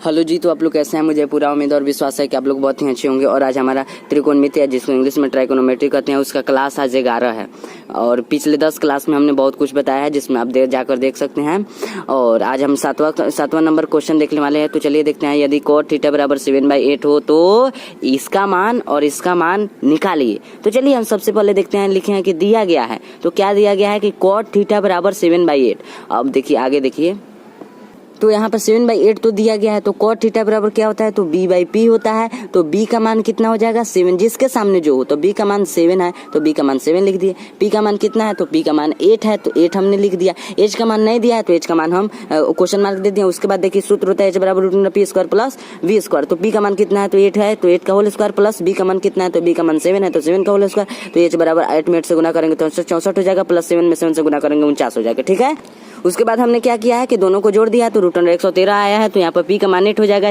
Hello जी, तो आप लोग कैसे हैं? मुझे पूरा उम्मीद और विश्वास है कि आप लोग बहुत ही अच्छे होंगे। और आज हमारा त्रिकोणमिति है, जिसको इंग्लिश में ट्राइकोनोमेट्री कहते हैं, उसका क्लास आज 11 है। और पिछले 10 क्लास में हमने बहुत कुछ बताया है, जिसमें आप जाकर देख सकते हैं। और आज हम सातवां नंबर क्वेश्चन देखने वाले हैं। तो चलिए देखते हैं। यदि cot थीटा बराबर 7/8 हो तो इसका मान और इसका मान निकालिए। तो चलिए हम सबसे पहले देखते हैं। लिखे हैं कि दिया गया है, तो क्या दिया गया है कि cot थीटा बराबर 7/8। अब देखिए, आगे देखिए, तो यहाँ पर 7/8 तो दिया गया है। तो cot थीटा बराबर क्या होता है? तो b/p होता है। तो b का मान कितना हो जाएगा? 7। जिसके सामने जो हो, तो b का मान 7 है तो b का मान 7 लिख दिए। p का मान कितना है? तो p का मान 8 है तो 8 हमने लिख दिया। h का मान नहीं दिया है तो h का मान हम क्वेश्चन मार्क दे दिए। उसके बाद देखिए सूत्र होता है h बराबर √p² प्लस v²। तो p का मान कितना है? तो 8 है तो 8 का होल स्क्वायर प्लस b का मान कितना है? तो b का मान 7 है तो 7 का होल स्क्वायर। तो h बराबर 8 में 8 से गुना करेंगे तो 64 हो जाएगा, प्लस 7 में 7 से गुना करेंगे 49 हो जाएगा। ठीक है। उसके बाद हमने क्या किया है कि दोनों को जोड़ दिया तो √113 आया है। तो यहाँ पर p का मान 8 हो जाएगा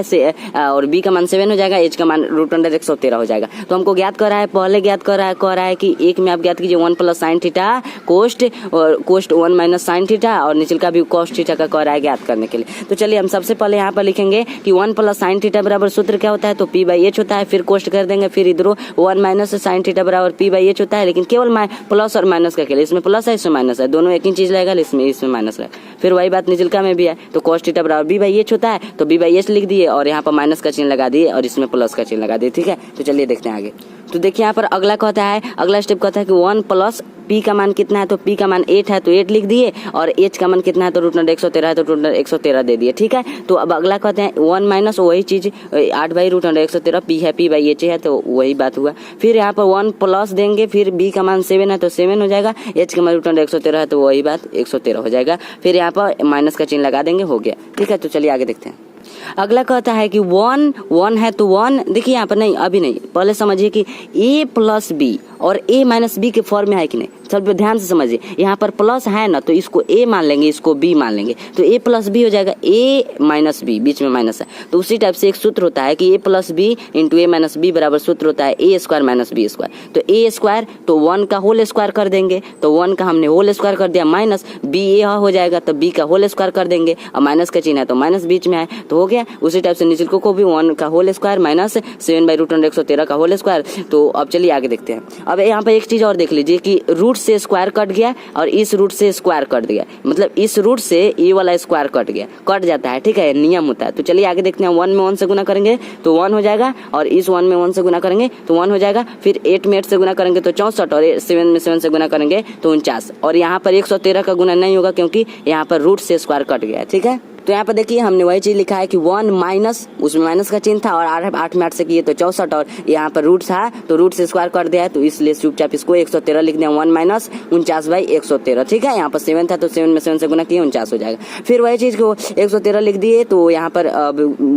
और b का मान 7 हो जाएगा, h का मान √113 हो जाएगा। तो हमको ज्ञात कर रहा है, पहले ज्ञात कर रहा है कि एक में आप ज्ञात कीजिए 1 + sin थीटा कोस्ट और कोस्ट 1 - sin थीटा, और निचल का भी cos थीटा का कह रहा है ज्ञात करने के लिए। तो चलिए हम सबसे पहले यहाँ पर लिखेंगे कि 1 + sin थीटा बराबर सूत्र क्या होता है? तो p/h होता है। फिर कोस्ट कर देंगे, फिर इधरों 1 - sin थीटा बराबर p/h होता है। लेकिन केवल प्लस और माइनस का खेल, इसमें प्लस है इसमें माइनस है, दोनों एक ही चीज लगेगा, इसमें माइनस लगेगा। फिर वही बात निचलका में भी है। तो cos थीटा बराबर b/h होता है तो b/h लिख दिए और यहाँ पर माइनस का चिन्ह लगा दिए और इसमें प्लस का चिन्ह लगा दिए। ठीक है। तो चलिए देखते हैं आगे। तो देखिए यहाँ पर अगला कहता है, अगला स्टेप कहता है कि 1 + p का मान कितना है? तो p का मान 8 है तो 8 लिख दिए, और h का मान कितना है? तो √113 है तो √113 दे दिए। ठीक है। तो अब अगला कहते हैं 1 - वही चीज 8/√113 p है, p/h है तो वही बात हुआ। फिर यहाँ पर 1 प्लस देंगे, फिर b का मान 7 है तो 7 हो जाएगा, h का मान √113 है तो वही बात 113 हो जाएगा। फिर यहाँ पर माइनस का चिन्ह लगा देंगे, हो गया। ठीक है। तो चलिए आगे देखते हैं। अगला कहता है कि 1 है तो 1, देखिए यहाँ पर नहीं, अभी नहीं, पहले समझिए कि a + b और a - b के फॉर्म में है कि नहीं, सब ध्यान से समझिए। यहाँ पर प्लस है ना तो इसको a मान लेंगे, इसको b मान लेंगे, तो a + b हो जाएगा, a - b, बीच में माइनस है। तो उसी टाइप से एक सूत्र होता है कि a + b × a - b बराबर सूत्र होता है a² - b²। तो a² तो 1 का होल स्क्वायर कर देंगे, तो 1 का हमने होल स्क्वायर कर दिया, माइनस b a हो जाएगा तो b का होल स्क्वायर कर देंगे, और माइनस का चिन्ह है तो माइनस बीच में है तो हो गया। उसी टाइप से नीचे को भी 1 का होल स्क्वायर माइनस 7/√113 का होल स्क्वायर। तो अब चलिए आगे देखते हैं। अब यहाँ पर एक चीज और देख लीजिए कि रूट से स्क्वायर कट गया और इस रूट से स्क्वायर कट गया, मतलब इस रूट से ये वाला स्क्वायर कट गया, कट जाता है। ठीक है, नियम होता है। तो चलिए आगे देखते हैं। 1 में 1 से गुना करेंगे तो 1 हो जाएगा, और इस 1 में 1 से गुना करेंगे तो 1 हो जाएगा। फिर 8 में 8 से गुना करेंगे तो 64, और 7 में 7 से गुना करेंगे तो 49। और यहाँ पर 113 का गुना नहीं होगा क्योंकि यहाँ पर रूट से स्क्वायर कट गया है। ठीक है। तो यहाँ पर देखिए हमने वही चीज लिखा है कि 1 माइनस, उसमें माइनस का चिन्ह था, और 8 में 8 से किए तो 64, और यहाँ पर रूट था तो रूट से स्क्वायर कर दिया है, तो इसलिए चुपचाप इसको 113 लिख दिया। 1 - 49/113। ठीक है। यहाँ पर 7 था तो 7 में 7 से गुना किए 49 हो जाएगा। फिर वही चीज को 113 लिख दिए, तो यहाँ पर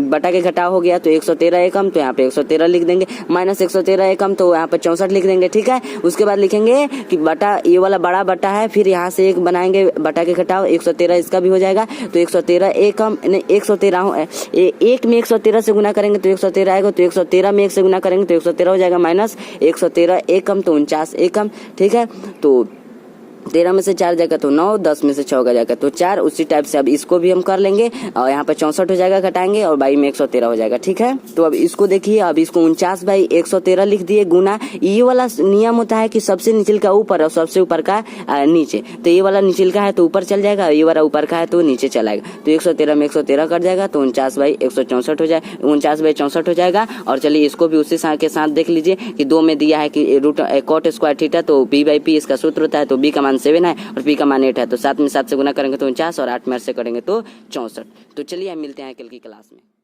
बटा के घटाव हो गया तो 113 एकम, तो यहाँ पे 113 लिख देंगे, माइनस 113 एकम तो यहाँ पर 64 लिख देंगे। ठीक है। उसके बाद लिखेंगे कि बटा, ये वाला बड़ा बटा है, फिर यहाँ से एक बनाएंगे बटा के घटाव, 113 इसका भी हो जाएगा, तो 113 एकम नहीं 113 एक में 113 से गुना करेंगे तो 113 आएगा, तो 113 में 1 से गुना करेंगे तो 113 हो जाएगा, माइनस 113 एकम तो 49 एकम। ठीक है। तो 13 में से 4 जाएगा तो 9, 10 में से 6 का जाएगा तो 4। उसी टाइप से अब इसको भी हम कर लेंगे, और यहाँ पर 64 हो जाएगा, घटाएंगे और 22 में 113 हो जाएगा। ठीक है। तो अब इसको देखिए, अब इसको 49/113 लिख दिए गुना। ये वाला नियम होता है कि सबसे निचल का ऊपर और सबसे ऊपर का नीचे, तो ये वाला निचल का है तो ऊपर चल जाएगा, ये वाला ऊपर का है तो नीचे चलाएगा। तो 113 में 113 कट जाएगा तो 49/164 हो जाएगा, 49/64 हो जाएगा। और चलिए इसको भी उसी के साथ देख लीजिए कि 2 में दिया है कि cot² थीटा, तो b/p इसका सूत्र होता है, तो b का मान 7 है और p का मान 8 है, तो 7 में 7 से गुना करेंगे तो 49, और 8 में 8 से करेंगे तो 64। तो चलिए हम मिलते हैं कल की क्लास में।